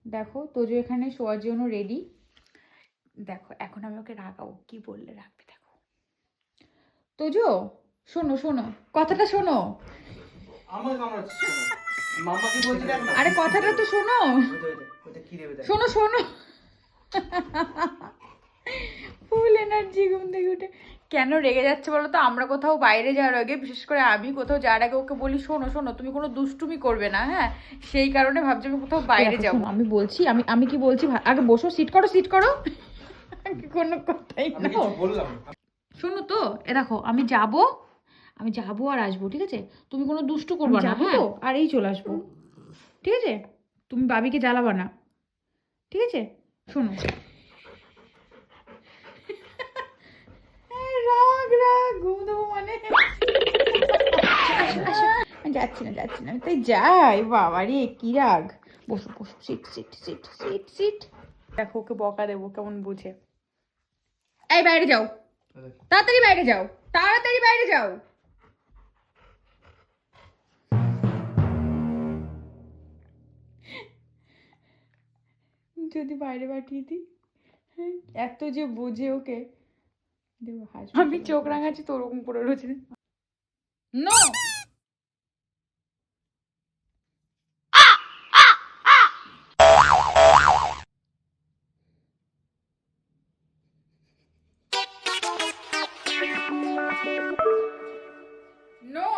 দেখো তোজো এখানে শোয়ার জন্য রেডি। দেখো এখন আমি ওকে রাগাবো, কি বললে রাখবে দেখো। তোজো শোনো শোনো, কথাটা শোনো। আরে কথাটা তো শোনো, শোনো শোনো। ফুল এনার্জি ঘুম থেকে উঠে কেন রেগে যাচ্ছে বলো তো? আমরা কোথাও বাইরে যাওয়ার আগে, বিশেষ করে আমি কোথাও যাওয়ার আগে ওকে বলি শোনো শোনো তুমি কোনো দুষ্টুমি করবে না, হ্যাঁ? সেই কারণে ভাবছি আমি কোথাও বাইরে যাবো। আমি বলছি, আমি কি বলছি, আগে বসো, সিট করো সিট করো। কোনো কথাই না বললাম। শোনো তো, এ দেখো আমি যাবো আর আসবো, ঠিক আছে? তুমি কোনো দুষ্টু করবে না, হ্যাঁ? আর এই চলে আসবো, ঠিক আছে? তুমি বাবিকে জ্বালাবা না, ঠিক আছে? শোনো, রাগ রাগ ঘুম দেবো মানে যাচ্ছি না আমি তাই যাই। বাবা রে কি রাগ। বসো বসো, sit sit sit sit sit. দেখো ওকে বকা দেবো কেমন বুঝে। এই বাইরে যাও, তাড়াতাড়ি বাইরে যাও, তাড়াতাড়ি বাইরে যাও। যদি বাইরে পাঠিয়ে দিই, এত যে বোঝে ওকে। আমি চোখ রাঙাচ্ছি তো ওরকম করে রয়েছে। No no